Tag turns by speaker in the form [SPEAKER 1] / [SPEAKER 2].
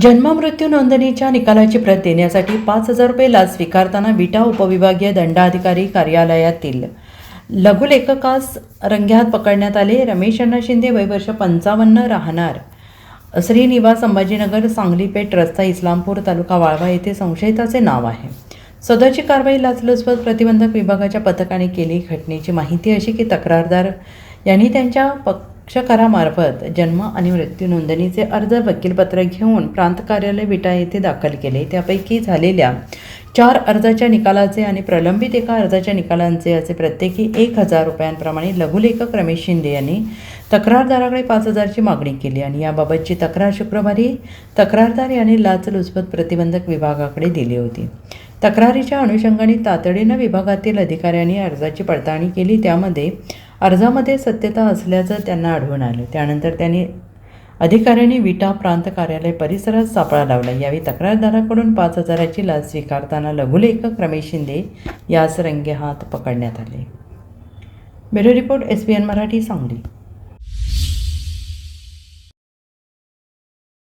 [SPEAKER 1] जन्म मृत्यू नोंदणीच्या निकालाची प्रत देण्यासाठी 5,000 रुपये लाच स्वीकारताना विटा उपविभागीय दंडाधिकारी कार्यालयातील लघुलेखकास रंगेहात पकडण्यात आले. रमेश अण्णा शिंदे, वय वर्ष 55, राहणार श्रीनिवास, संभाजीनगर, सांगली पेठ रस्ता, इस्लामपूर, तालुका वाळवा येथे संशयिताचे नाव आहे. सदरची कारवाई लाचलुचपत प्रतिबंधक विभागाच्या पथकाने केली. घटनेची माहिती अशी की तक्रारदार यांनी त्यांच्या पक्षकारामार्फत जन्म आणि मृत्यू नोंदणीचे अर्ज, वकीलपत्र घेऊन प्रांत कार्यालय विटा येथे दाखल केले. त्यापैकी झालेल्या 4 अर्जाच्या निकालाचे आणि प्रलंबित एका अर्जाच्या निकालांचे असे प्रत्येकी 1,000 रुपयांप्रमाणे लघुलेखक रमेश शिंदे यांनी तक्रारदाराकडे 5,000ची मागणी केली आणि याबाबतची तक्रार शुक्रवारी तक्रारदार यांनी लाचलुचपत प्रतिबंधक विभागाकडे दिली होती. तक्रारीच्या अनुषंगाने तातडीनं विभागातील अधिकाऱ्यांनी अर्जाची पडताळणी केली. त्यामध्ये अर्जामध्ये सत्यता असल्याचं त्यांना आढळून आलं. त्यानंतर अधिकाऱ्यांनी विटा प्रांत कार्यालय परिसरात सापळा लावला. यावेळी तक्रारदाराकडून 5,000ची लाच स्वीकारताना लघुलेखक रमेश शिंदे यास रंगेहात पकडण्यात आले. Bureau report, SBN Marathi, Sangli.